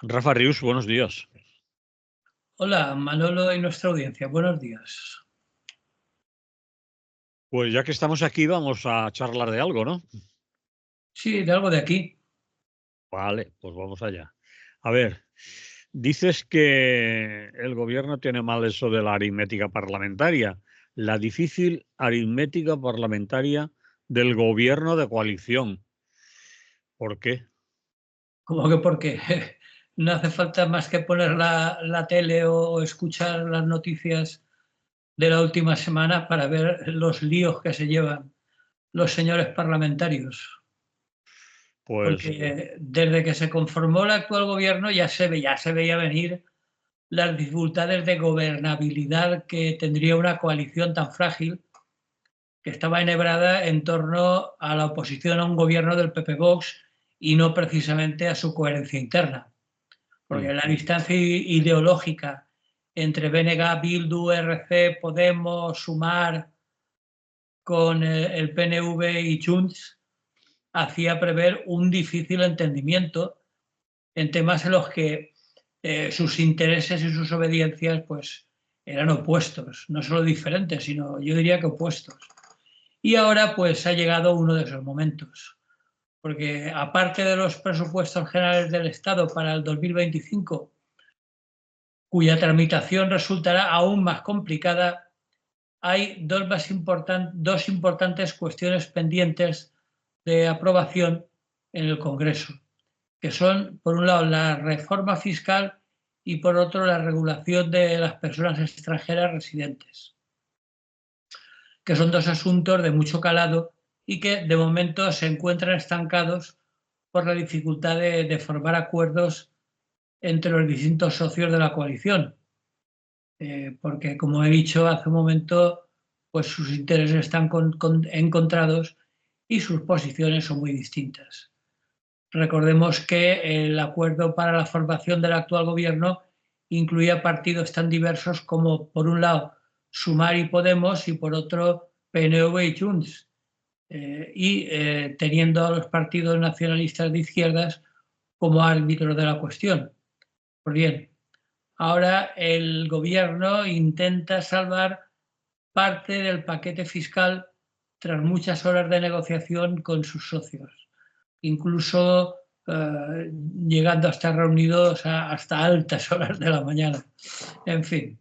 Rafa Rius, buenos días. Hola, Manolo y nuestra audiencia. Buenos días. Pues ya que estamos aquí, vamos a charlar de algo, ¿no? Sí, de algo de aquí. Vale, pues vamos allá. A ver, dices que el gobierno tiene mal eso de la aritmética parlamentaria, la difícil aritmética parlamentaria del gobierno de coalición. ¿Por qué? Como que porque no hace falta más que poner la tele o escuchar las noticias de la última semana para ver los líos que se llevan los señores parlamentarios. Pues Porque desde que se conformó el actual gobierno ya se veía venir las dificultades de gobernabilidad que tendría una coalición tan frágil que estaba enhebrada en torno a la oposición a un gobierno del PP-Vox y no precisamente a su coherencia interna. mm, Porque la distancia ideológica entre BNG, Bildu, RC, Podemos, Sumar con el PNV y Junts hacía prever un difícil entendimiento en temas en los que sus intereses y sus obediencias pues eran opuestos, no solo diferentes, sino yo diría que opuestos. Y ahora pues ha llegado uno de esos momentos, porque aparte de los presupuestos generales del Estado para el 2025, cuya tramitación resultará aún más complicada, hay dos importantes cuestiones pendientes de aprobación en el Congreso, que son, por un lado, la reforma fiscal y, por otro, la regulación de las personas extranjeras residentes, que son dos asuntos de mucho calado y que de momento se encuentran estancados por la dificultad de formar acuerdos entre los distintos socios de la coalición. Porque, como he dicho hace un momento, pues sus intereses están encontrados y sus posiciones son muy distintas. Recordemos que el acuerdo para la formación del actual gobierno incluía partidos tan diversos como, por un lado, Sumar y Podemos y, por otro, PNV y Junts. Teniendo a los partidos nacionalistas de izquierdas como árbitros de la cuestión. Pues bien, ahora el gobierno intenta salvar parte del paquete fiscal tras muchas horas de negociación con sus socios, incluso llegando a estar reunidos hasta altas horas de la mañana. En fin,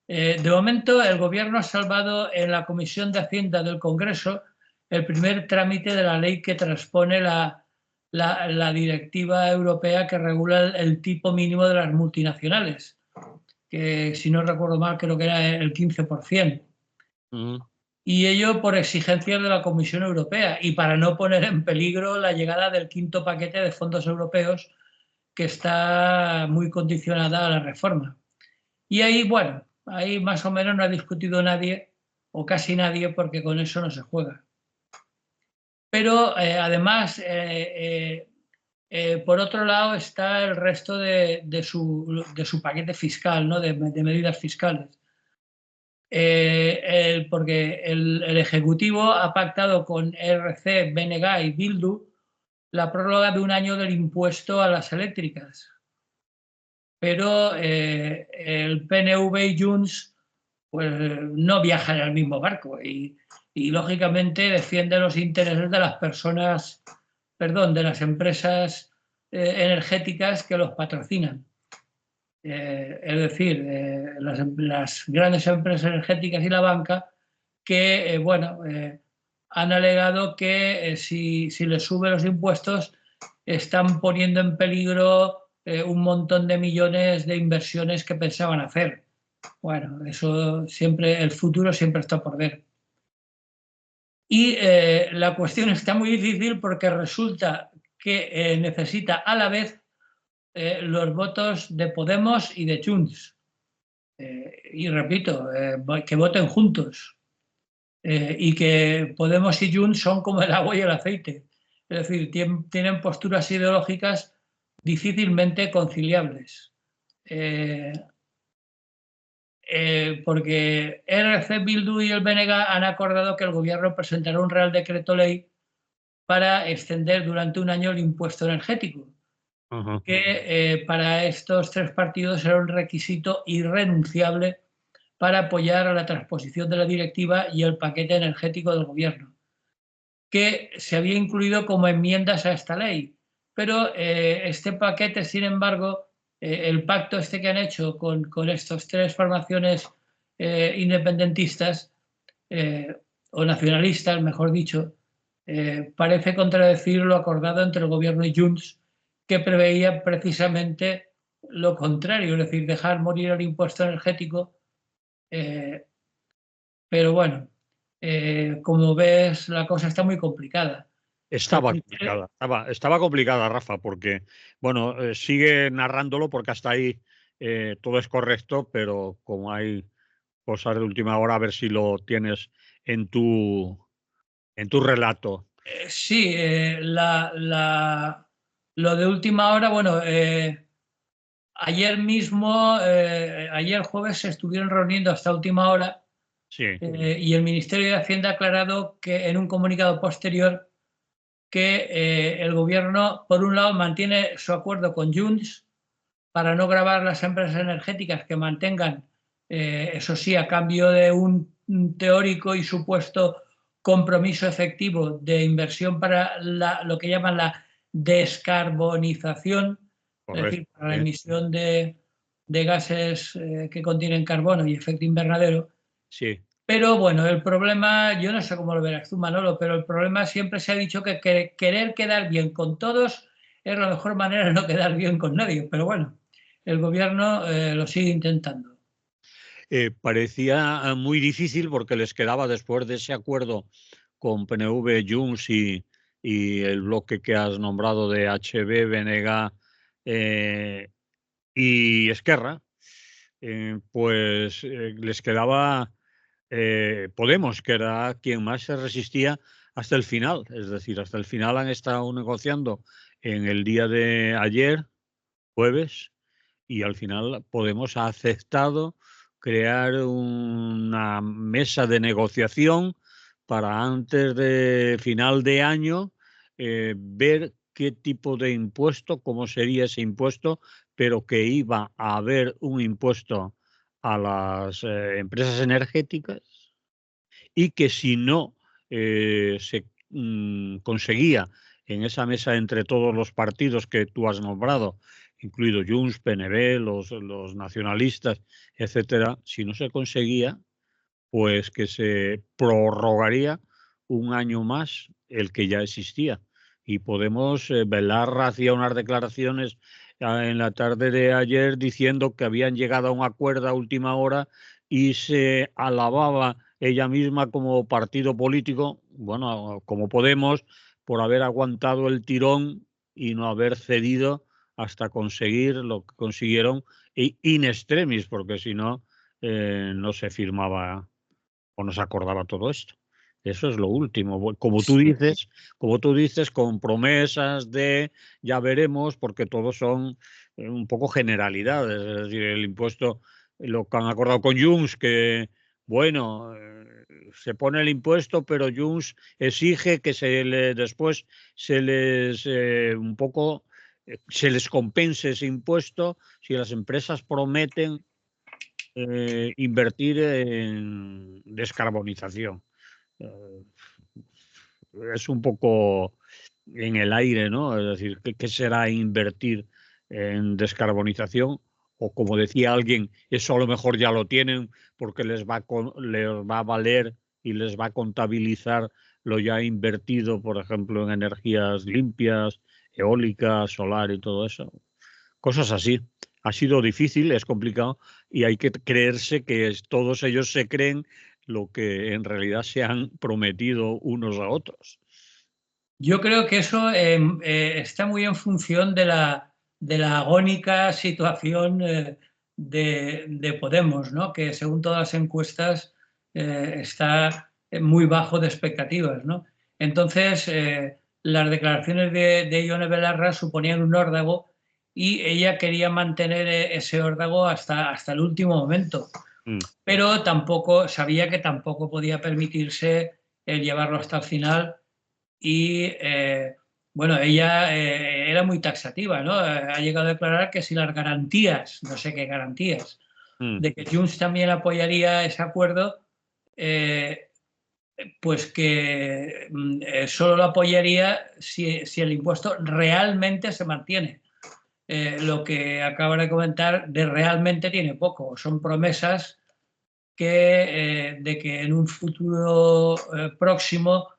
de momento el gobierno ha salvado en la Comisión de Hacienda del Congreso el primer trámite de la ley que transpone la directiva europea que regula el tipo mínimo de las multinacionales, que si no recuerdo mal creo que era el 15%. mm. Y ello por exigencias de la Comisión Europea y para no poner en peligro la llegada del quinto paquete de fondos europeos, que está muy condicionada a la reforma. Y ahí, bueno, ahí más o menos no ha discutido nadie, o casi nadie, porque con eso no se juega. Pero además, por otro lado, está el resto de su paquete fiscal, ¿no? de medidas fiscales. Porque el Ejecutivo ha pactado con RC, BNG y Bildu la prórroga de un año del impuesto a las eléctricas. Pero el PNV y Junts pues, no viajan en el mismo barco y lógicamente defienden los intereses de las personas, perdón, de las empresas energéticas que los patrocinan. Es decir, las grandes empresas energéticas y la banca que, han alegado que si les sube los impuestos están poniendo en peligro un montón de millones de inversiones que pensaban hacer. Bueno, eso siempre, el futuro siempre está por ver. Y la cuestión está muy difícil porque resulta que necesita a la vez los votos de Podemos y de Junts. Y repito, que voten juntos. Y que Podemos y Junts son como el agua y el aceite. Es decir, tienen posturas ideológicas difícilmente conciliables. Porque RC, Bildu y el BNG han acordado que el gobierno presentará un Real Decreto Ley para extender durante un año el impuesto energético, Ajá. que para estos tres partidos era un requisito irrenunciable para apoyar a la transposición de la directiva y el paquete energético del gobierno, que se había incluido como enmiendas a esta ley. Pero este paquete, sin embargo, el pacto este que han hecho con estas tres formaciones independentistas, o nacionalistas, mejor dicho, parece contradecir lo acordado entre el gobierno y Junts, que preveía precisamente lo contrario, es decir, dejar morir el impuesto energético. Pero bueno, como ves, la cosa está muy complicada. Estaba complicada, estaba complicada, Rafa, porque, bueno, sigue narrándolo porque hasta ahí todo es correcto, pero como hay cosas de última hora, a ver si lo tienes en tu relato. Sí, lo de última hora, bueno, ayer mismo, ayer jueves, se estuvieron reuniendo hasta última hora Sí, y el Ministerio de Hacienda ha aclarado que en un comunicado posterior que el gobierno, por un lado, mantiene su acuerdo con Junts para no gravar las empresas energéticas que mantengan, eso sí, a cambio de un teórico y supuesto compromiso efectivo de inversión para lo que llaman la descarbonización, es correcto. decir, para la emisión de gases que contienen carbono y efecto invernadero. Sí. Pero bueno, el problema, yo no sé cómo lo verás tú, Manolo, pero el problema siempre se ha dicho que querer quedar bien con todos es la mejor manera de no quedar bien con nadie. Pero bueno, el gobierno lo sigue intentando. Parecía muy difícil porque les quedaba, después de ese acuerdo con PNV, Junts y el bloque que has nombrado de HB, BNG y Esquerra, pues les quedaba Podemos, que era quien más se resistía hasta el final. Es decir, hasta el final han estado negociando en el día de ayer, jueves, y al final Podemos ha aceptado crear una mesa de negociación para antes de final de año ver qué tipo de impuesto, cómo sería ese impuesto, pero que iba a haber un impuesto a las empresas energéticas y que si no se conseguía en esa mesa entre todos los partidos que tú has nombrado, incluido Junts, PNV, los nacionalistas, etcétera, si no se conseguía, pues que se prorrogaría un año más el que ya existía. Y Podemos, Belarra hacía unas declaraciones en la tarde de ayer diciendo que habían llegado a un acuerdo a última hora y se alababa ella misma como partido político, bueno, como Podemos, por haber aguantado el tirón y no haber cedido hasta conseguir lo que consiguieron in extremis, porque si no, no se firmaba o no se acordaba todo esto. Eso es lo último. Como tú dices, con promesas de ya veremos, porque todos son un poco generalidades. Es decir, el impuesto, lo que han acordado con Junts, que bueno, se pone el impuesto, pero Junts exige que después se les un poco se les compense ese impuesto si las empresas prometen invertir en descarbonización. Eh, es un poco en el aire, ¿no? Es decir, ¿qué será invertir en descarbonización? O como decía alguien, eso a lo mejor ya lo tienen porque les va a valer y les va a contabilizar lo ya invertido, por ejemplo, en energías limpias, eólicas, solar y todo eso. Cosas así. Ha sido difícil, es complicado y hay que creerse que todos ellos se creen lo que en realidad se han prometido unos a otros. Yo creo que eso está muy en función de la agónica situación de Podemos, ¿no? Que según todas las encuestas está muy bajo de expectativas, ¿no? Entonces, las declaraciones de Ione Belarra suponían un órdago y ella quería mantener ese órdago hasta el último momento, Mm. pero sabía que tampoco podía permitirse el llevarlo hasta el final y Bueno, ella era muy taxativa, ¿no? Ha llegado a declarar que si las garantías, no sé qué garantías, de que Junts también apoyaría ese acuerdo, pues que solo lo apoyaría si el impuesto realmente se mantiene. Lo que acaba de comentar de realmente tiene poco. Son promesas de que en un futuro próximo,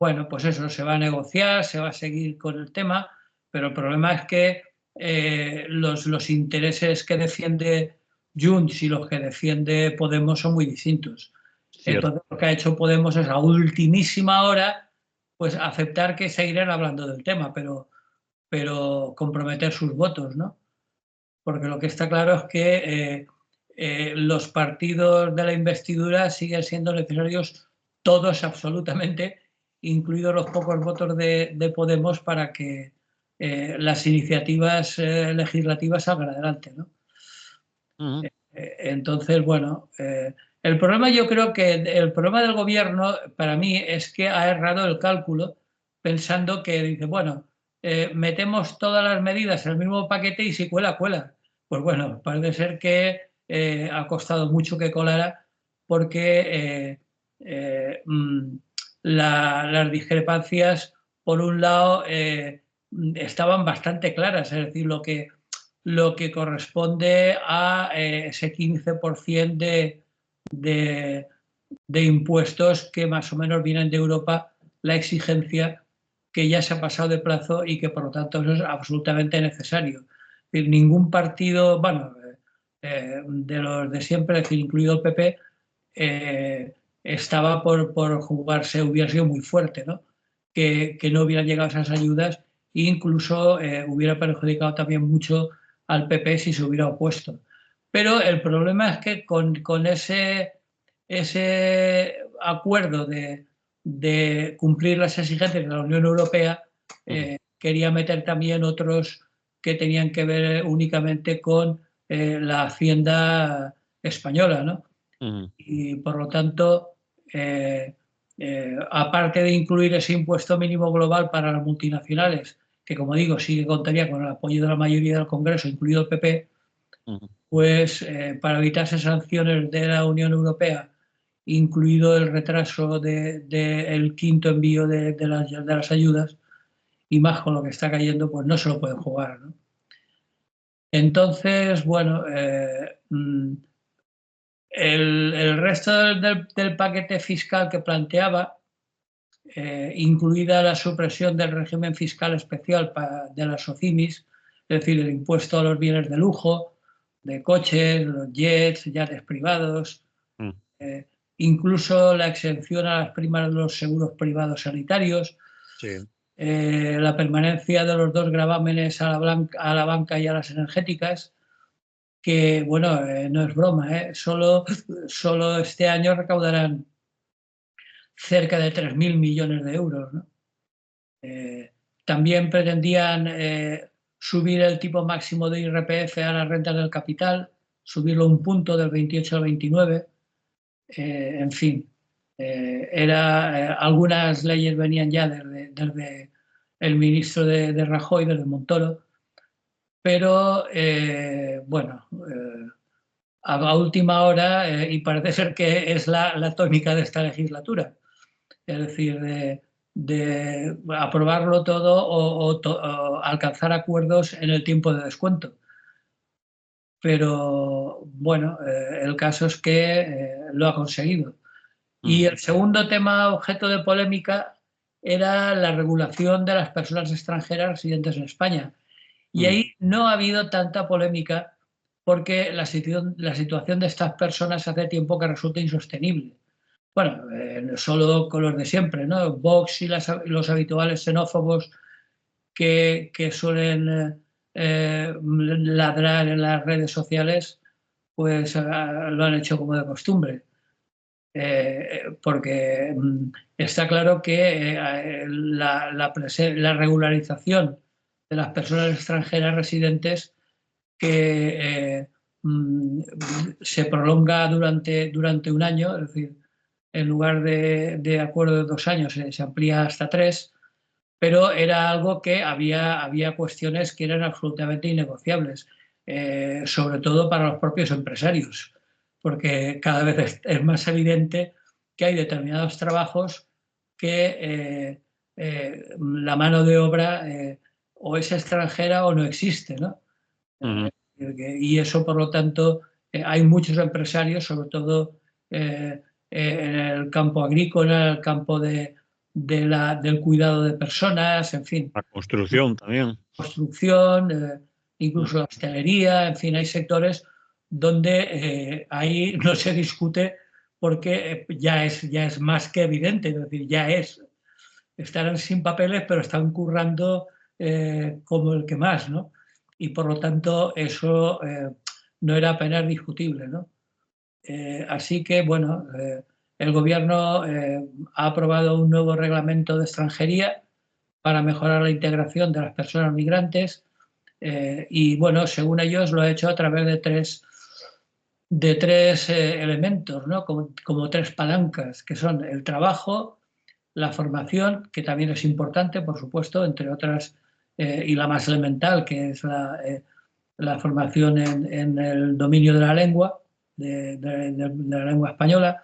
bueno, pues eso, se va a negociar, se va a seguir con el tema, pero el problema es que los intereses que defiende Junts y los que defiende Podemos son muy distintos. Cierto. Entonces, lo que ha hecho Podemos es a ultimísima hora pues aceptar que seguirán hablando del tema, pero comprometer sus votos, ¿no? Porque lo que está claro es que los partidos de la investidura siguen siendo necesarios todos absolutamente, incluidos los pocos votos de Podemos para que las iniciativas legislativas salgan adelante, ¿no? Entonces, bueno, el problema yo creo que el problema del gobierno para mí es que ha errado el cálculo pensando que dice, bueno, metemos todas las medidas en el mismo paquete y si cuela, cuela. Pues bueno, parece ser que ha costado mucho que colara porque las discrepancias, por un lado, estaban bastante claras, es decir, lo que corresponde a ese 15% de impuestos que más o menos vienen de Europa, la exigencia que ya se ha pasado de plazo y que por lo tanto eso es absolutamente necesario. Es decir, ningún partido, bueno, de los de siempre, es decir, incluido el PP, estaba por jugarse, hubiera sido muy fuerte, ¿no? Que no hubieran llegado esas ayudas e incluso hubiera perjudicado también mucho al PP si se hubiera opuesto. Pero el problema es que con ese acuerdo de cumplir las exigencias de la Unión Europea, quería meter también otros que tenían que ver únicamente con la hacienda española, ¿no? Y por lo tanto, aparte de incluir ese impuesto mínimo global para las multinacionales, que como digo, sí que contaría con el apoyo de la mayoría del Congreso, incluido el PP, pues para evitarse sanciones de la Unión Europea, incluido el retraso del quinto envío de las ayudas, y más con lo que está cayendo, pues no se lo pueden jugar, ¿no? Entonces, bueno, el resto del paquete fiscal que planteaba, incluida la supresión del régimen fiscal especial de las SOCIMIs, es decir, el impuesto a los bienes de lujo, de coches, los jets, yates privados, incluso la exención a las primas de los seguros privados sanitarios, Sí. La permanencia de los dos gravámenes a la banca y a las energéticas, que, bueno, no es broma, solo este año recaudarán cerca de 3.000 millones de euros, ¿no? También pretendían subir el tipo máximo de IRPF a las rentas del capital, subirlo un punto del 28 al 29, en fin. Algunas leyes venían ya desde el ministro de Rajoy, desde Montoro, pero bueno, a última hora, y parece ser que es la tónica de esta legislatura, es decir, de aprobarlo todo o alcanzar acuerdos en el tiempo de descuento. Pero bueno, el caso es que lo ha conseguido. Y el segundo tema objeto de polémica era la regulación de las personas extranjeras residentes en España. Y ahí no ha habido tanta polémica porque la situación de estas personas hace tiempo que resulta insostenible. Bueno, solo con los de siempre, ¿no? Vox y los habituales xenófobos que suelen ladrar en las redes sociales, pues lo han hecho como de costumbre. Porque está claro que la regularización de las personas extranjeras residentes que se prolonga durante un año, es decir, en lugar de acuerdo de 2 años se amplía hasta 3, pero era algo que había cuestiones que eran absolutamente innegociables, sobre todo para los propios empresarios, porque cada vez es más evidente que hay determinados trabajos que la mano de obra o es extranjera o no existe, ¿no? Y eso, por lo tanto, hay muchos empresarios, sobre todo en el campo agrícola, en el campo del cuidado de personas, en fin, La construcción también. construcción, incluso la hostelería, en fin, hay sectores donde ahí no se discute porque ya es más que evidente, es decir, estarán sin papeles, pero están currando como el que más, ¿no? Y por lo tanto eso no era apenas discutible, ¿no? Así que, bueno, el gobierno ha aprobado un nuevo reglamento de extranjería para mejorar la integración de las personas migrantes y, bueno, según ellos lo ha hecho a través de tres elementos, ¿no? Como tres palancas, que son el trabajo, la formación, que también es importante, por supuesto, entre otras, y la más elemental, que es la formación en el dominio de la lengua, de la lengua española,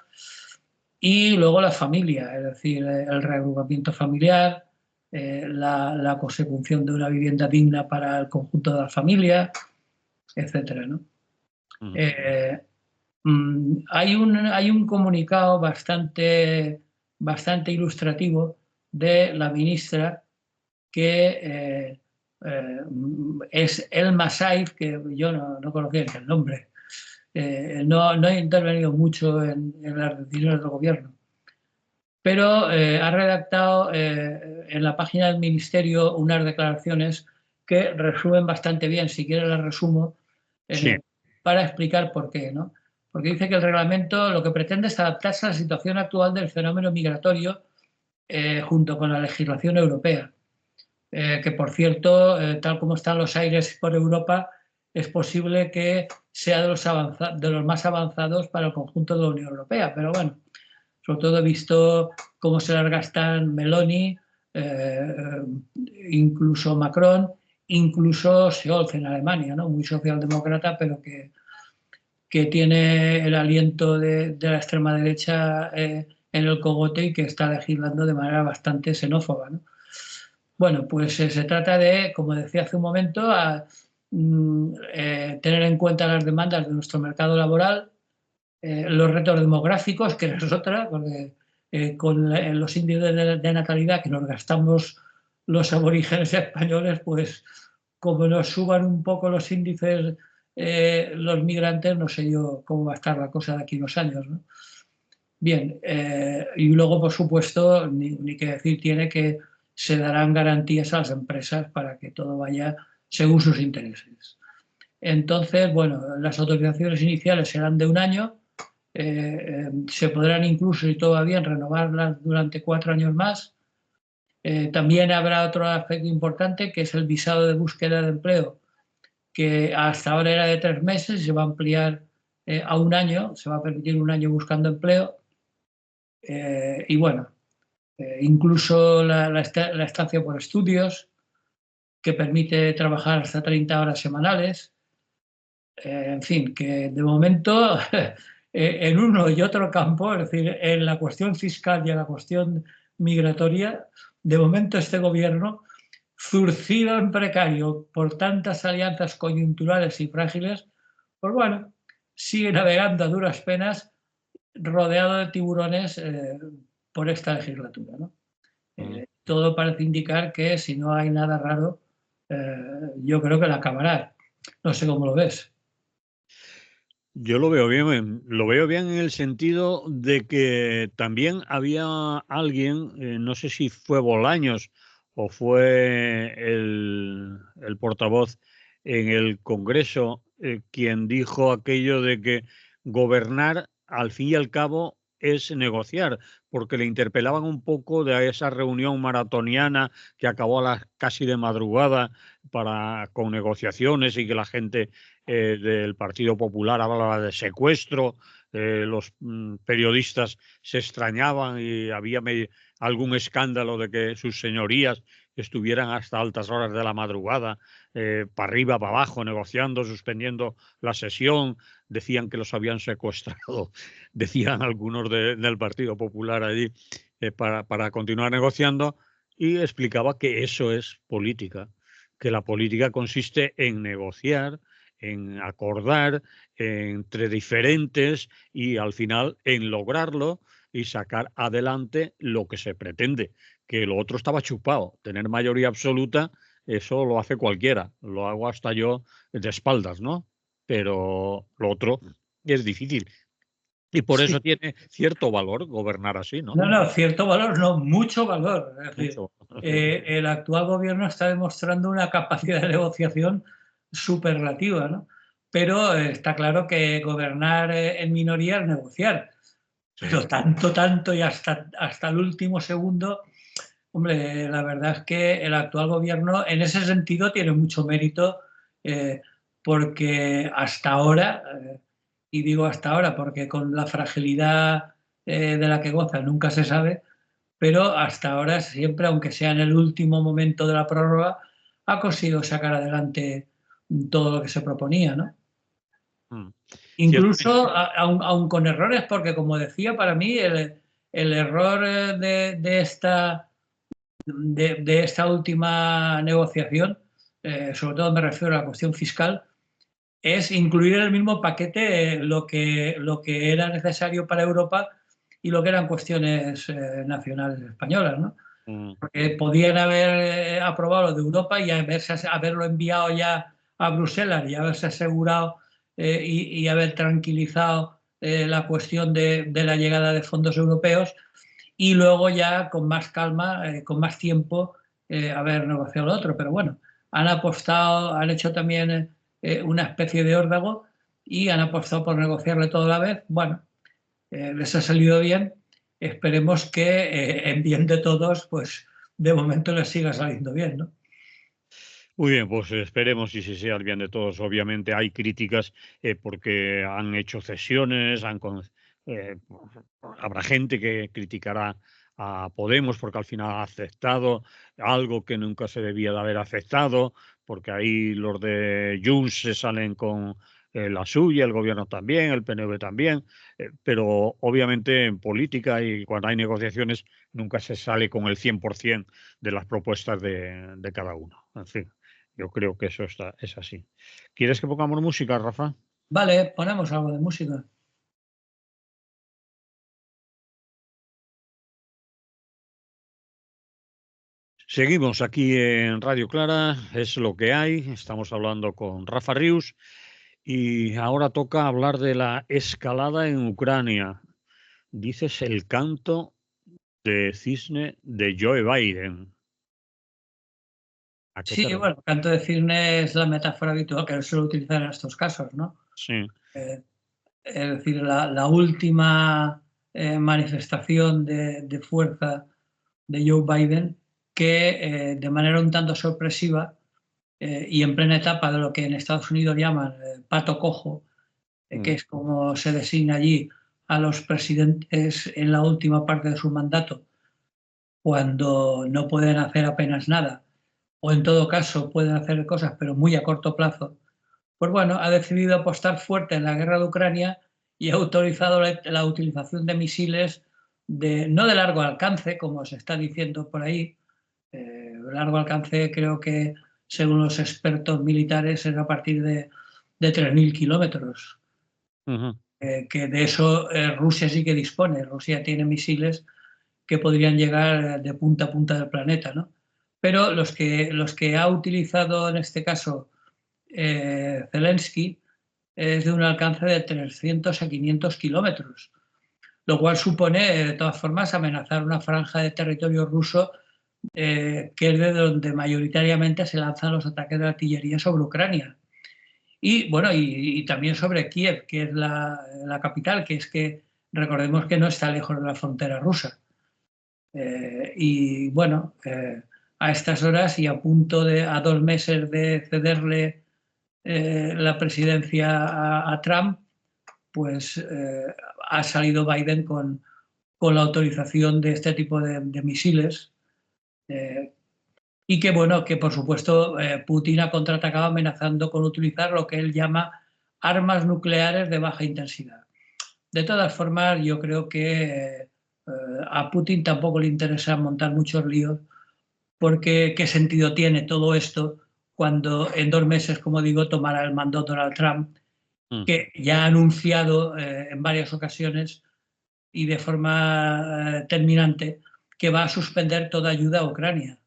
y luego la familia, es decir, el reagrupamiento familiar, la consecución de una vivienda digna para el conjunto de la familia, etcétera, ¿no? Hay un comunicado bastante ilustrativo de la ministra que es Elma Saif, que yo no conocía el nombre. No he intervenido mucho en las decisiones del gobierno, pero ha redactado en la página del ministerio unas declaraciones que resumen bastante bien, si quieres las resumo, Sí. para explicar por qué, ¿no? Porque dice que el reglamento lo que pretende es adaptarse a la situación actual del fenómeno migratorio junto con la legislación europea. Que por cierto, tal como están los aires por Europa, es posible que sea de los más avanzados para el conjunto de la Unión Europea. Pero bueno, sobre todo he visto cómo se las gastan Meloni, incluso Macron, incluso Scholz en Alemania, ¿no? Muy socialdemócrata, pero que tiene el aliento de la extrema derecha en el cogote y que está legislando de manera bastante xenófoba, ¿no? Bueno, pues se trata de, como decía hace un momento, tener en cuenta las demandas de nuestro mercado laboral, los retos demográficos, que es otra, porque con los índices de natalidad que nos gastamos los aborígenes españoles, pues como nos suban un poco los índices los migrantes, no sé yo cómo va a estar la cosa de aquí a unos años, ¿no? Bien, y luego, por supuesto, ni que decir tiene que se darán garantías a las empresas para que todo vaya según sus intereses. Entonces, bueno, las autorizaciones iniciales serán de un año, se podrán incluso, si todo va bien, renovarlas durante 4 años más. También habrá otro aspecto importante, que es el visado de búsqueda de empleo, que hasta ahora era de 3 meses, se va a ampliar a un año, se va a permitir un año buscando empleo. Y bueno, incluso la estancia por estudios, que permite trabajar hasta 30 horas semanales. En fin, que de momento en uno y otro campo, es decir, en la cuestión fiscal y en la cuestión migratoria, de momento este gobierno, zurcido en precario por tantas alianzas coyunturales y frágiles, pues bueno, sigue navegando a duras penas rodeado de tiburones por esta legislatura, ¿no? Todo parece indicar que si no hay nada raro, yo creo que la acabará. No sé cómo lo ves. Yo lo veo bien en el sentido de que también había alguien, no sé si fue Bolaños o fue el portavoz en el Congreso, quien dijo aquello de que gobernar al fin y al cabo es negociar, porque le interpelaban un poco de esa reunión maratoniana que acabó a las casi de madrugada con negociaciones y que la gente del Partido Popular hablaba de secuestro, los periodistas se extrañaban y había algún escándalo de que sus señorías estuvieran hasta altas horas de la madrugada, para arriba, para abajo, negociando, suspendiendo la sesión. Decían que los habían secuestrado, decían algunos del Partido Popular allí, para continuar negociando, y explicaba que eso es política, que la política consiste en negociar, en acordar entre diferentes y al final en lograrlo y sacar adelante lo que se pretende, que lo otro estaba chupado. Tener mayoría absoluta, eso lo hace cualquiera, lo hago hasta yo de espaldas, ¿no? Pero lo otro es difícil. Y por Sí. eso tiene cierto valor gobernar así, ¿no? No, no, cierto valor, no, mucho valor. Es decir, Mucho. el actual gobierno está demostrando una capacidad de negociación superlativa, ¿no? Pero está claro que gobernar en minoría es negociar. Sí. Pero tanto, tanto y hasta el último segundo, hombre, la verdad es que el actual gobierno en ese sentido tiene mucho mérito, porque hasta ahora, y digo hasta ahora porque con la fragilidad de la que goza nunca se sabe, pero hasta ahora siempre, aunque sea en el último momento de la prórroga, ha conseguido sacar adelante todo lo que se proponía, ¿no? Mm. Incluso Ciertamente. aun con errores, porque como decía, para mí el error de esta última negociación, sobre todo me refiero a la cuestión fiscal, es incluir en el mismo paquete lo que era necesario para Europa y lo que eran cuestiones nacionales españolas, ¿no? Mm. Porque podían haber aprobado lo de Europa y haberlo enviado ya a Bruselas y haberse asegurado y haber tranquilizado la cuestión de la llegada de fondos europeos y luego ya con más calma, con más tiempo, haber negociado lo otro. Pero bueno, han apostado, han hecho también una especie de órdago y han apostado por negociarle todo a la vez. Bueno, les ha salido bien. Esperemos que en bien de todos, pues de momento les siga saliendo bien, ¿no? Muy bien, pues esperemos y si sea el bien de todos. Obviamente hay críticas porque han hecho cesiones, habrá gente que criticará a Podemos porque al final ha aceptado algo que nunca se debía de haber aceptado, porque ahí los de Junts se salen con la suya, el gobierno también, el PNV también, pero obviamente en política y cuando hay negociaciones nunca se sale con el 100% de las propuestas de cada uno. En fin. Yo creo que eso es así. ¿Quieres que pongamos música, Rafa? Vale, ponemos algo de música. Seguimos aquí en Radio Clara, es lo que hay. Estamos hablando con Rafa Rius y ahora toca hablar de la escalada en Ucrania. Dices el canto de cisne de Joe Biden. ¿A qué Sí, te refieres? bueno, canto de cisne es la metáfora habitual que se suele utilizar en estos casos, ¿no? Sí. Eh, es decir, la última manifestación de fuerza de Joe Biden que de manera un tanto sorpresiva y en plena etapa de lo que en Estados Unidos llaman pato cojo, que Mm. es como se designa allí a los presidentes en la última parte de su mandato, cuando no pueden hacer apenas nada, o en todo caso pueden hacer cosas pero muy a corto plazo, pues bueno, ha decidido apostar fuerte en la guerra de Ucrania y ha autorizado la utilización de misiles no de largo alcance, como se está diciendo por ahí. Largo alcance creo que, según los expertos militares, es a partir de 3.000 kilómetros. Ujú. Que de eso Rusia sí que dispone. Rusia tiene misiles que podrían llegar de punta a punta del planeta, ¿no? Pero los que ha utilizado en este caso Zelensky es de un alcance de 300 a 500 kilómetros, lo cual supone, de todas formas, amenazar una franja de territorio ruso que es de donde mayoritariamente se lanzan los ataques de artillería sobre Ucrania. Y bueno, y también sobre Kiev, que es la capital, que es que recordemos que no está lejos de la frontera rusa. Y bueno, a estas horas y a 2 meses de cederle la presidencia a Trump, pues ha salido Biden con la autorización de este tipo de misiles, eh, Y que, bueno, que por supuesto Putin ha contraatacado amenazando con utilizar lo que él llama armas nucleares de baja intensidad. De todas formas, yo creo que a Putin tampoco le interesa montar muchos líos, porque ¿qué sentido tiene todo esto cuando en 2 meses, como digo, tomará el mando Donald Trump, que ya ha anunciado en varias ocasiones y de forma terminante que va a suspender toda ayuda a Ucrania?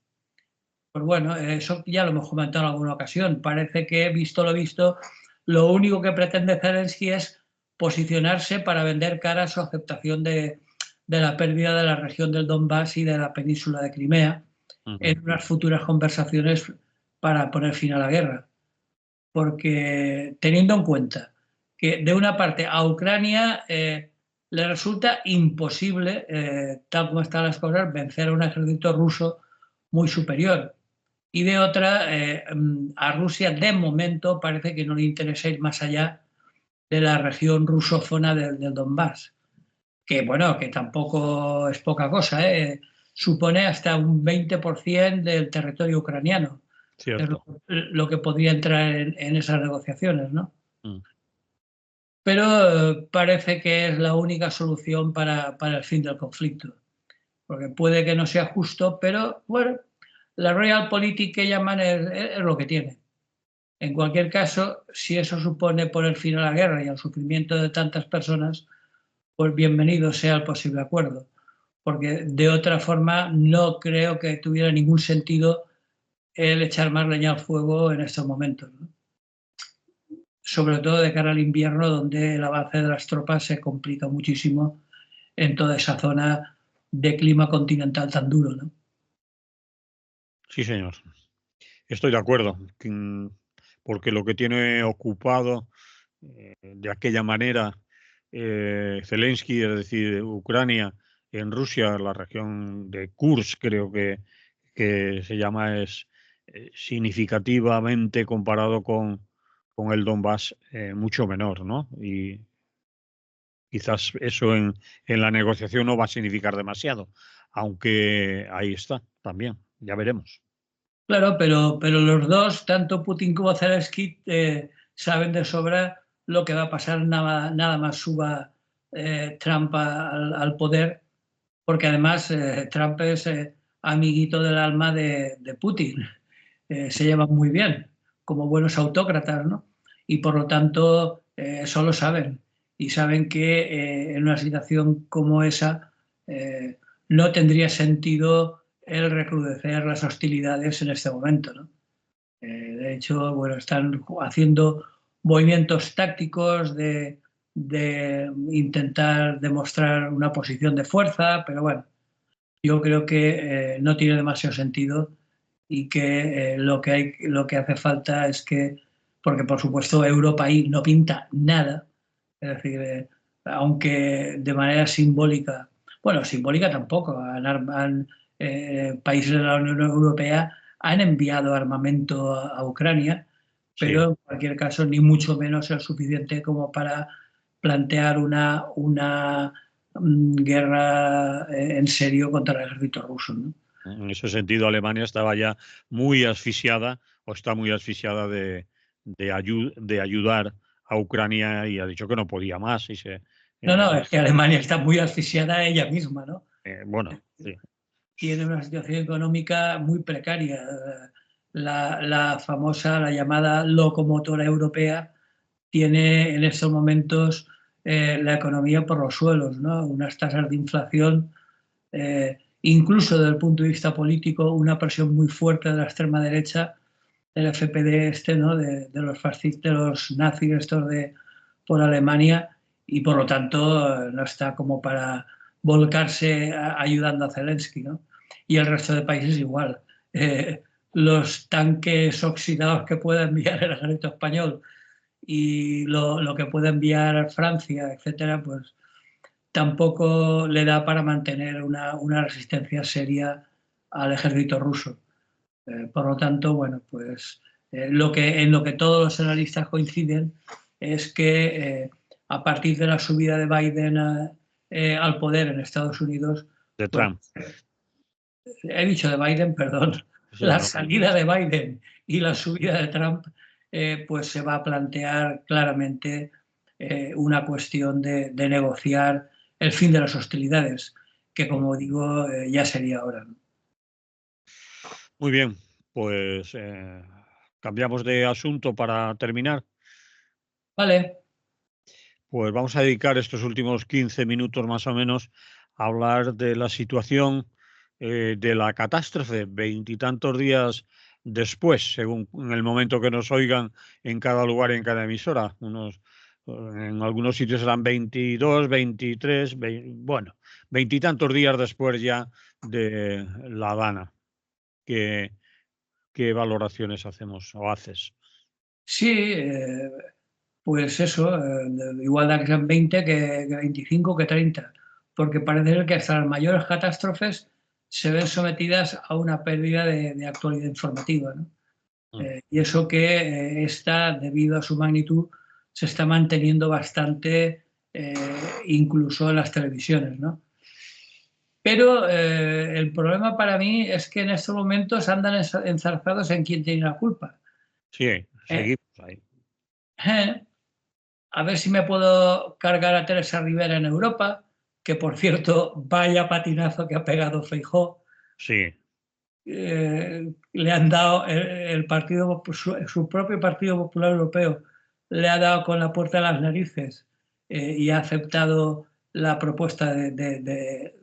Pues bueno, eso ya lo hemos comentado en alguna ocasión. Parece que, visto lo visto, lo único que pretende Zelensky es posicionarse para vender cara a su aceptación de la pérdida de la región del Donbass y de la península de Crimea en unas futuras conversaciones para poner fin a la guerra. Porque teniendo en cuenta que de una parte a Ucrania le resulta imposible, tal como están las cosas, vencer a un ejército ruso muy superior. Y de otra, a Rusia de momento parece que no le interesa ir más allá de la región rusófona del Donbass, que bueno, que tampoco es poca cosa, supone hasta un 20% del territorio ucraniano. Cierto. Es lo que podría entrar en esas negociaciones, ¿no? Mm. Pero parece que es la única solución para el fin del conflicto, porque puede que no sea justo, pero bueno, la realpolitik que llaman es lo que tiene. En cualquier caso, si eso supone poner fin a la guerra y al sufrimiento de tantas personas, pues bienvenido sea el posible acuerdo, porque de otra forma no creo que tuviera ningún sentido el echar más leña al fuego en estos momentos, ¿no? Sobre todo de cara al invierno, donde el avance de las tropas se complica muchísimo en toda esa zona de clima continental tan duro, ¿no? Sí, señor. Estoy de acuerdo. Porque lo que tiene ocupado de aquella manera Zelensky, es decir, Ucrania, en Rusia, la región de Kursk, creo que se llama, es significativamente comparado con el Donbass, mucho menor, ¿no? Y quizás eso en la negociación no va a significar demasiado, aunque ahí está también, ya veremos. Claro, pero los dos, tanto Putin como Zelensky, saben de sobra lo que va a pasar nada más suba Trump al poder, porque además Trump es amiguito del alma de Putin. Se llevan muy bien, como buenos autócratas, ¿no? Y por lo tanto, eso lo saben. Y saben que en una situación como esa no tendría sentido el recrudecer las hostilidades en este momento, ¿no? De hecho, bueno, están haciendo movimientos tácticos de intentar demostrar una posición de fuerza, pero bueno, yo creo que no tiene demasiado sentido y que lo que hace falta es que, porque por supuesto Europa ahí no pinta nada, es decir, aunque de manera simbólica, bueno, simbólica tampoco, países de la Unión Europea han enviado armamento a Ucrania, pero Sí. en cualquier caso ni mucho menos es suficiente como para plantear una guerra en serio contra el ejército ruso, ¿no? En ese sentido, Alemania estaba ya muy asfixiada o está muy asfixiada de ayudar a Ucrania y ha dicho que no podía más. No, no, es que Alemania está muy asfixiada ella misma, ¿no? Bueno, sí. Tiene una situación económica muy precaria. La famosa, la llamada locomotora europea, tiene en estos momentos la economía por los suelos, ¿no? Unas tasas de inflación, incluso desde el punto de vista político, una presión muy fuerte de la extrema derecha, del FPD ¿no? De los fascistas, de los nazis estos por Alemania, y por lo tanto no está como para volcarse ayudando a Zelensky, ¿no? Y el resto de países igual. Los tanques oxidados que pueda enviar el ejército español y lo que puede enviar Francia, etcétera, pues tampoco le da para mantener una resistencia seria al ejército ruso. Por lo tanto, bueno, pues en lo que todos los analistas coinciden es que a partir de la subida de Biden al poder en Estados Unidos, De pues Trump. he dicho de Biden, perdón, Sí, la no. salida de Biden y la subida de Trump, pues se va a plantear claramente una cuestión de negociar el fin de las hostilidades, que como digo, ya sería hora, ¿no? Muy bien, pues cambiamos de asunto para terminar. Vale, Pues vamos a dedicar estos últimos 15 minutos más o menos a hablar de la situación de la catástrofe, veintitantos días después, según en el momento que nos oigan en cada lugar y en cada emisora. En algunos sitios serán 22, 23, bueno, veintitantos días después ya de la Dana. ¿Qué, qué valoraciones hacemos o haces? sí, pues eso, igual da que sean 20 que 25, que 30, porque parece ser que hasta las mayores catástrofes se ven sometidas a una pérdida de actualidad informativa, ¿no? Mm. Y eso que esta, debido a su magnitud, se está manteniendo bastante, incluso en las televisiones, ¿no? Pero el problema para mí es que en estos momentos andan enzarzados en quién tiene la culpa. Sí, Eh, seguimos ahí. eh, a ver si me puedo cargar a Teresa Rivera en Europa, que por cierto, vaya patinazo que ha pegado Feijóo. Sí, Le han dado el partido, su propio Partido Popular Europeo le ha dado con la puerta a las narices y ha aceptado la propuesta de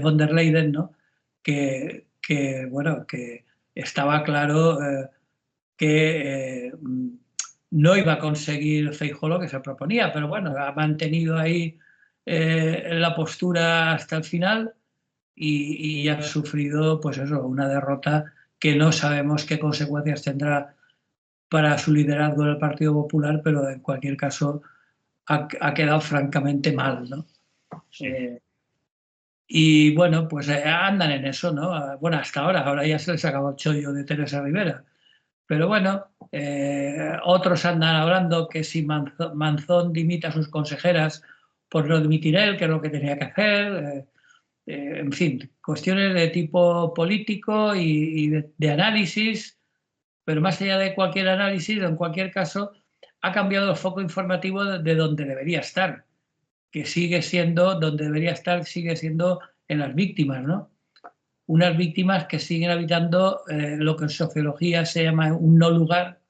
von der Leyen, ¿no? Bueno, que estaba claro que no iba a conseguir Feijóo lo que se proponía, pero bueno, ha mantenido ahí la postura hasta el final y ha sufrido, pues eso, una derrota que no sabemos qué consecuencias tendrá para su liderazgo en el Partido Popular, pero en cualquier caso ha quedado francamente mal, ¿no? sí. Eh, y bueno, pues andan en eso, ¿no? Bueno, hasta ahora ya se les acabó el chollo de Teresa Rivera. Pero bueno, otros andan hablando que si Manzón dimite a sus consejeras, pues lo dimitirá él, que es lo que tenía que hacer. En fin, cuestiones de tipo político y de análisis, pero más allá de cualquier análisis, en cualquier caso, ha cambiado el foco informativo de donde debería estar, que sigue siendo, donde debería estar, sigue siendo en las víctimas, ¿no? Unas víctimas que siguen habitando lo que en sociología se llama un no lugar,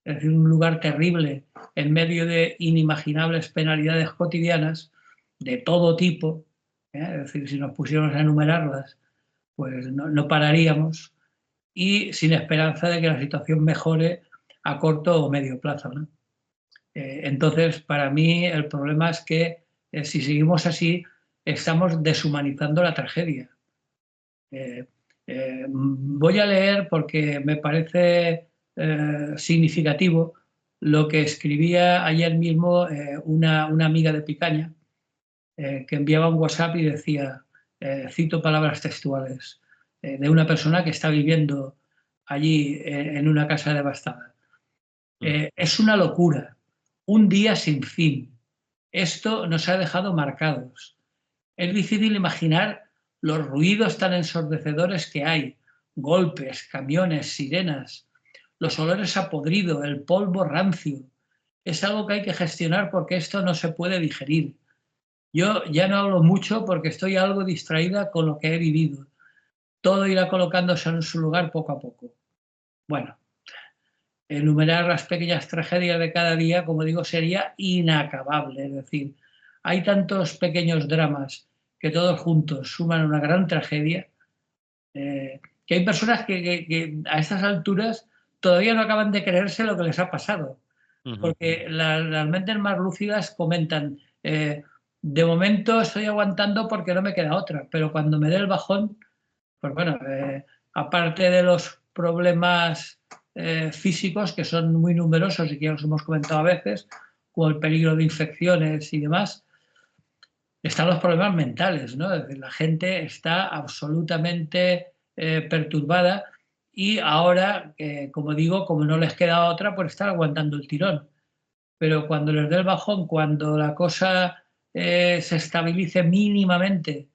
es decir, un lugar terrible en medio de inimaginables penalidades cotidianas de todo tipo, es decir, si nos pusiéramos a enumerarlas, pues no pararíamos y sin esperanza de que la situación mejore a corto o medio plazo, ¿no? Entonces, para mí el problema es que si seguimos así, estamos deshumanizando la tragedia. Eh, Voy a leer porque me parece significativo lo que escribía ayer mismo una amiga de Picaña, que enviaba un WhatsApp y decía, cito palabras textuales, de una persona que está viviendo allí en una casa devastada. Mm. Es una locura, un día sin fin. Esto nos ha dejado marcados. Es difícil imaginar los ruidos tan ensordecedores que hay, golpes, camiones, sirenas, los olores a podrido, el polvo rancio. Es algo que hay que gestionar porque esto no se puede digerir. Yo ya no hablo mucho porque estoy algo distraída con lo que he vivido. Todo irá colocándose en su lugar poco a poco. Bueno, enumerar las pequeñas tragedias de cada día, como digo, sería inacabable. Es decir, hay tantos pequeños dramas que todos juntos suman una gran tragedia, que hay personas que a estas alturas todavía no acaban de creerse lo que les ha pasado, Ujú. porque las mentes más lúcidas comentan, de momento estoy aguantando porque no me queda otra, pero cuando me dé el bajón, pues bueno, aparte de los problemas físicos, que son muy numerosos y que ya los hemos comentado a veces, como el peligro de infecciones y demás, están los problemas mentales, ¿no? Es decir, la gente está absolutamente perturbada y ahora, como digo, como no les queda otra, pues están aguantando el tirón. Pero cuando les dé el bajón, cuando la cosa se estabilice mínimamente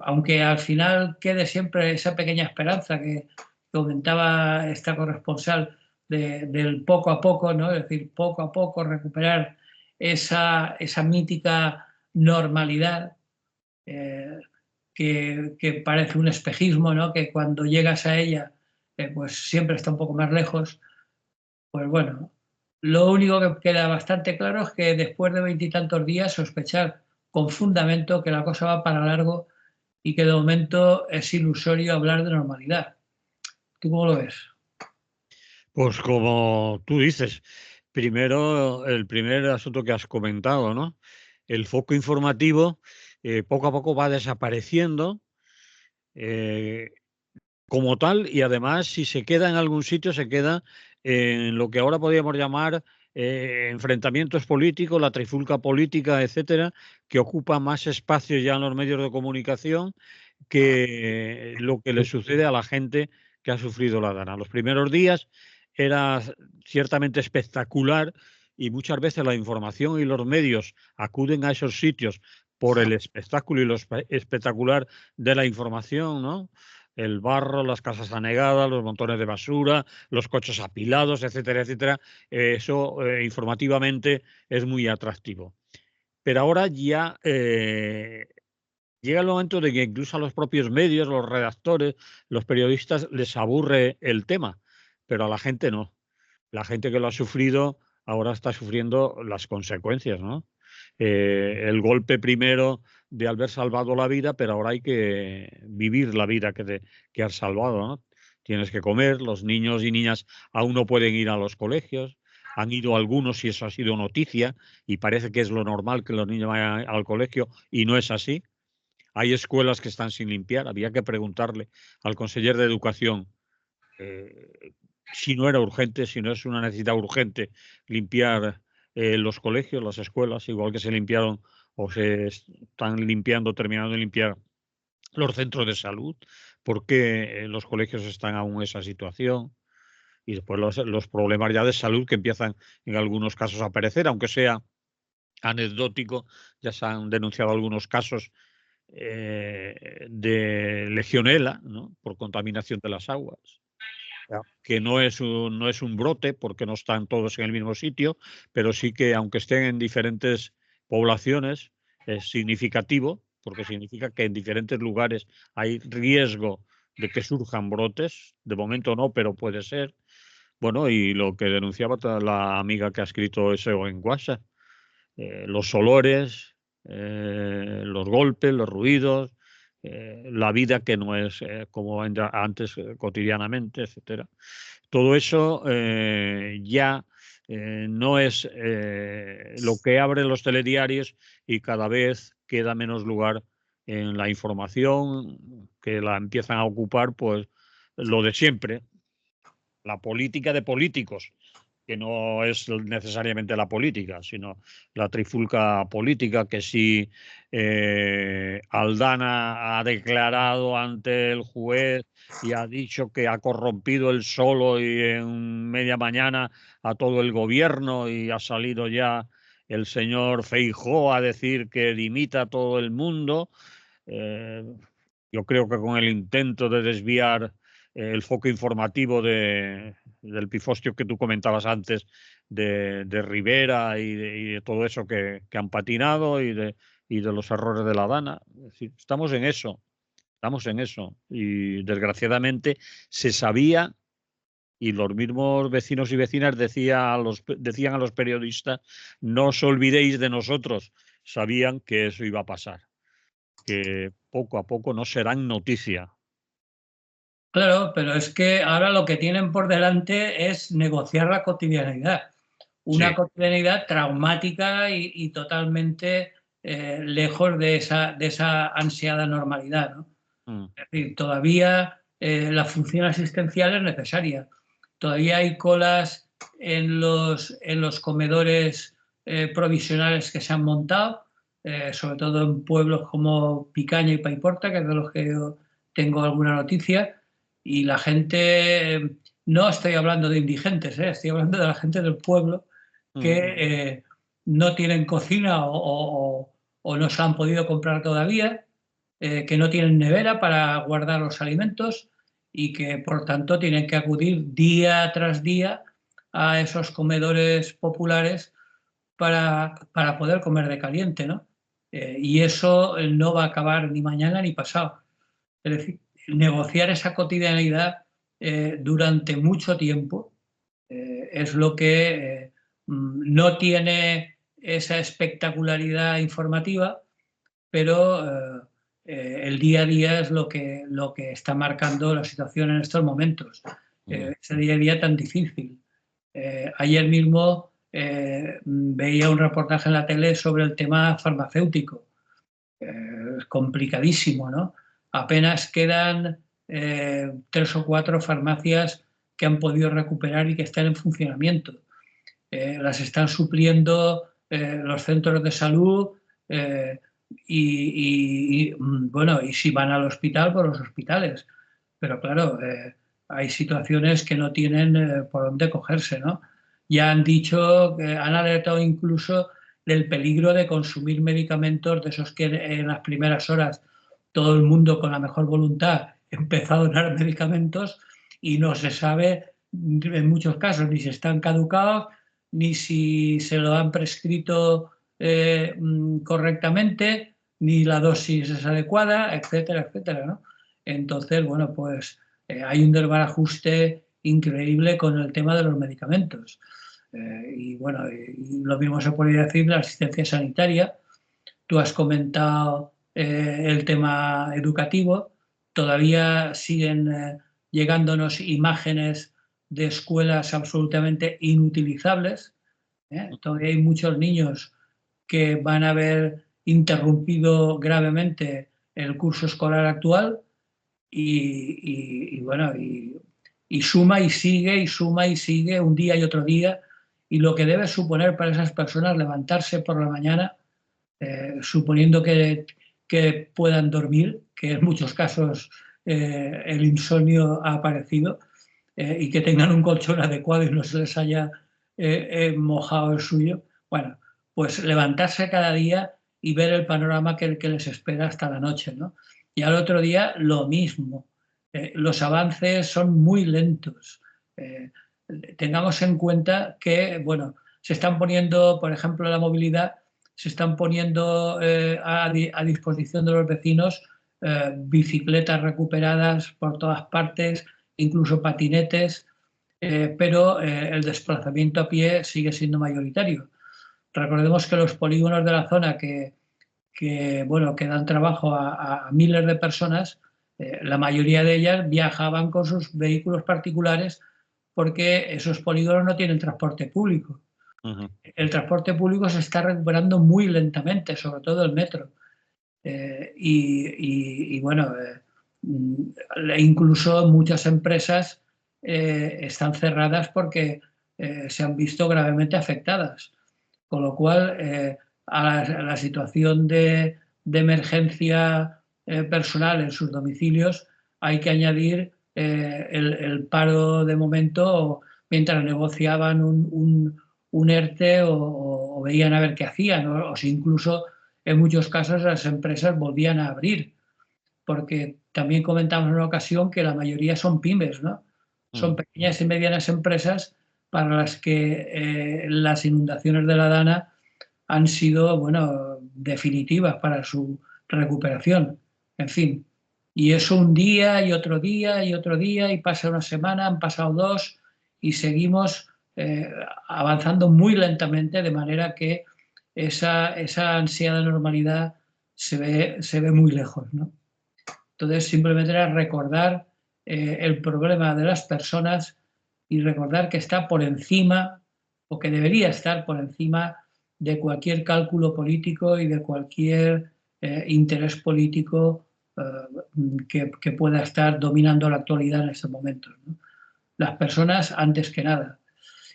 aunque al final quede siempre esa pequeña esperanza que comentaba esta corresponsal del poco a poco, ¿no? Es decir, poco a poco recuperar esa mítica normalidad que parece un espejismo, ¿no? Que cuando llegas a ella pues siempre está un poco más lejos. Pues bueno, lo único que queda bastante claro es que después de 20 y tantos días sospechar con fundamento que la cosa va para largo y que de momento es ilusorio hablar de normalidad. ¿Tú cómo lo ves? Pues como tú dices, primero el primer asunto que has comentado, ¿no? El foco informativo poco a poco va desapareciendo eh, como tal, y además si se queda en algún sitio se queda en lo que ahora podríamos llamar enfrentamientos políticos, la trifulca política, etcétera, que ocupa más espacio ya en los medios de comunicación que lo que le sucede a la gente que ha sufrido la dana. Los primeros días era ciertamente espectacular y muchas veces la información y los medios acuden a esos sitios por el espectáculo y lo espectacular de la información, ¿no? El barro, las casas anegadas, los montones de basura, los coches apilados, etcétera, etcétera. Eso informativamente es muy atractivo. Pero ahora ya llega el momento de que incluso a los propios medios, los redactores, los periodistas les aburre el tema, pero a la gente no. La gente que lo ha sufrido ahora está sufriendo las consecuencias, ¿no? El golpe primero de haber salvado la vida, pero ahora hay que vivir la vida que has salvado, ¿no? Tienes que comer, los niños y niñas aún no pueden ir a los colegios, han ido algunos y eso ha sido noticia y parece que es lo normal que los niños vayan al colegio y no es así. Hay escuelas que están sin limpiar. Había que preguntarle al conseller de Educación eh, si no era urgente, si no es una necesidad urgente limpiar los colegios, las escuelas, igual que se limpiaron o se están limpiando, terminando de limpiar los centros de salud, por qué los colegios están aún en esa situación. Y después los problemas ya de salud que empiezan en algunos casos a aparecer, aunque sea anecdótico, ya se han denunciado algunos casos de legionela, ¿no? Por contaminación de las aguas, que no es un brote porque no están todos en el mismo sitio, pero sí que aunque estén en diferentes poblaciones es significativo porque significa que en diferentes lugares hay riesgo de que surjan brotes. De momento no, pero puede ser. Bueno, y lo que denunciaba la amiga que ha escrito eso en WhatsApp, los olores, los golpes, los ruidos, la vida que no es como antes cotidianamente, etcétera. Todo eso ya no es lo que abren los telediarios y cada vez queda menos lugar en la información que la empiezan a ocupar, pues lo de siempre, la política de políticos, que no es necesariamente la política, sino la trifulca política, que si Aldana ha declarado ante el juez y ha dicho que ha corrompido él solo y en media mañana a todo el gobierno y ha salido ya el señor Feijóo a decir que dimita a todo el mundo. Eh, yo creo que con el intento de desviar el foco informativo del pifostio que tú comentabas antes de Rivera y de todo eso que han patinado y de los errores de la Dana. Es decir, estamos en eso, estamos en eso. Y desgraciadamente se sabía y los mismos vecinos y vecinas decían a los periodistas, no os olvidéis de nosotros. Sabían que eso iba a pasar, que poco a poco no serán noticia. Claro, pero es que ahora lo que tienen por delante es negociar la cotidianidad. Una Sí. cotidianidad traumática y totalmente lejos de esa ansiada normalidad, ¿no? Mm. Es decir, todavía la función asistencial es necesaria. Todavía hay colas en los comedores provisionales que se han montado, sobre todo en pueblos como Picaña y Paiporta, que es de los que yo tengo alguna noticia, y la gente, no estoy hablando de indigentes, estoy hablando de la gente del pueblo que Mm. no tienen cocina o no se han podido comprar todavía que no tienen nevera para guardar los alimentos y que por tanto tienen que acudir día tras día a esos comedores populares para poder comer de caliente, ¿no? Y eso no va a acabar ni mañana ni pasado. Es decir, negociar esa cotidianidad durante mucho tiempo es lo que no tiene esa espectacularidad informativa, pero el día a día es lo que está marcando la situación en estos momentos. Ese día a día tan difícil. Ayer mismo veía un reportaje en la tele sobre el tema farmacéutico. Es complicadísimo, ¿no? Apenas quedan 3 o 4 farmacias que han podido recuperar y que están en funcionamiento. Las están supliendo los centros de salud bueno, y si van al hospital, por los hospitales. Pero claro, hay situaciones que no tienen por dónde cogerse, ¿no? Ya han dicho, han alertado incluso del peligro de consumir medicamentos de esos que en las primeras horas todo el mundo con la mejor voluntad empezó a donar medicamentos y no se sabe en muchos casos ni si están caducados ni si se lo han prescrito correctamente, ni la dosis es adecuada, etcétera, etcétera, ¿no? Entonces, bueno, pues hay un desbarajuste increíble con el tema de los medicamentos. Y bueno, y lo mismo se podría decir de la asistencia sanitaria. Tú has comentado el tema educativo. Todavía siguen llegándonos imágenes de escuelas absolutamente inutilizables. Todavía hay muchos niños que van a haber interrumpido gravemente el curso escolar actual y bueno, y suma y sigue un día y otro día, y lo que debe suponer para esas personas levantarse por la mañana, suponiendo que puedan dormir, que en muchos casos el insomnio ha aparecido, y que tengan un colchón adecuado y no se les haya mojado el suyo. Bueno, pues levantarse cada día y ver el panorama que les espera hasta la noche, ¿no? Y al otro día lo mismo. Los avances son muy lentos. Tengamos en cuenta que, bueno, se están poniendo, por ejemplo, la movilidad, se están poniendo a disposición de los vecinos bicicletas recuperadas por todas partes, incluso patinetes, pero el desplazamiento a pie sigue siendo mayoritario. Recordemos que los polígonos de la zona bueno, que dan trabajo a miles de personas, la mayoría de ellas viajaban con sus vehículos particulares porque esos polígonos no tienen transporte público. El transporte público se está recuperando muy lentamente, sobre todo el metro. Y bueno, incluso muchas empresas están cerradas porque se han visto gravemente afectadas. Con lo cual, a la situación de emergencia personal en sus domicilios hay que añadir el paro de momento mientras negociaban un ERTE o veían a ver qué hacían, o si incluso en muchos casos las empresas volvían a abrir, porque también comentamos en una ocasión que la mayoría son pymes, ¿no? Son pequeñas y medianas empresas para las que las inundaciones de la Dana han sido, bueno, definitivas para su recuperación. En fin, y eso un día y otro día y otro día, y pasa una semana, han pasado 2 y seguimos avanzando muy lentamente, de manera que esa ansiada normalidad se ve muy lejos, ¿no? Entonces, simplemente era recordar el problema de las personas y recordar que está por encima, o que debería estar por encima de cualquier cálculo político y de cualquier interés político que pueda estar dominando la actualidad en estos momentos, ¿no? Las personas antes que nada.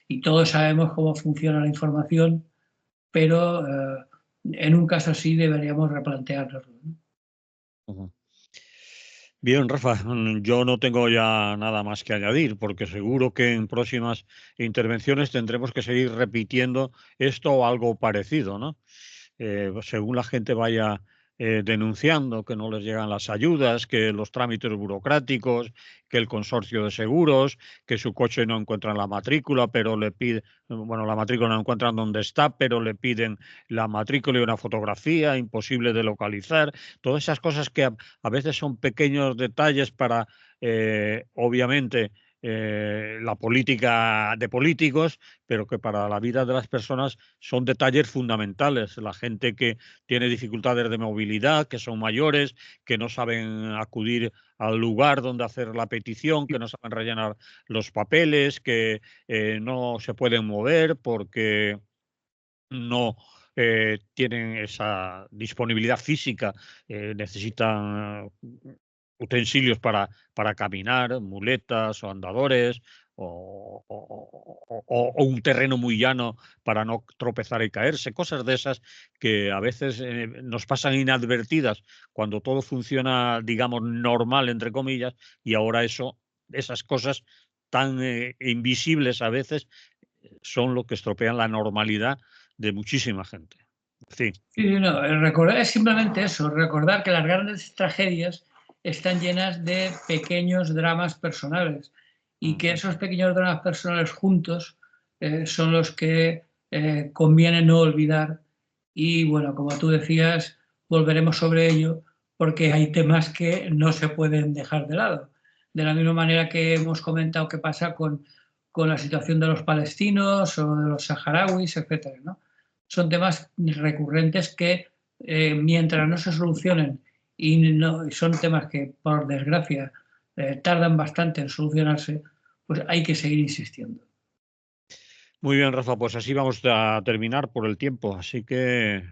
Y todos sabemos cómo funciona la información, pero en un caso así deberíamos replantearlo, ¿no? Bien, Rafa, yo no tengo ya nada más que añadir, porque seguro que en próximas intervenciones tendremos que seguir repitiendo esto o algo parecido, ¿no? Según la gente vaya denunciando que no les llegan las ayudas, que los trámites burocráticos, que el consorcio de seguros, que su coche no encuentran la matrícula, pero le piden, bueno, la matrícula no encuentran dónde está, pero le piden la matrícula y una fotografía, imposible de localizar. Todas esas cosas que a veces son pequeños detalles para, obviamente, la política de políticos, pero que para la vida de las personas son detalles fundamentales. La gente que tiene dificultades de movilidad, que son mayores, que no saben acudir al lugar donde hacer la petición, que no saben rellenar los papeles, que no se pueden mover porque no tienen esa disponibilidad física, necesitan utensilios para caminar, muletas o andadores, o un terreno muy llano para no tropezar y caerse, cosas de esas que a veces nos pasan inadvertidas cuando todo funciona, digamos, normal, entre comillas, y ahora esas cosas tan invisibles a veces son lo que estropean la normalidad de muchísima gente. Sí. Sí, no, recordar es simplemente eso, recordar que las grandes tragedias están llenas de pequeños dramas personales y que esos pequeños dramas personales juntos son los que conviene no olvidar. Y bueno, como tú decías, volveremos sobre ello porque hay temas que no se pueden dejar de lado. De la misma manera que hemos comentado qué pasa con la situación de los palestinos o de los saharauis, etcétera, ¿no? Son temas recurrentes que mientras no se solucionen y son temas que, por desgracia, tardan bastante en solucionarse, pues hay que seguir insistiendo. Muy bien, Rafa, pues así vamos a terminar por el tiempo, así que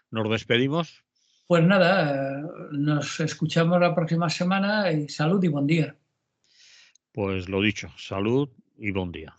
nos despedimos. Pues nada, nos escuchamos la próxima semana y salud y buen día. Pues lo dicho, salud y buen día.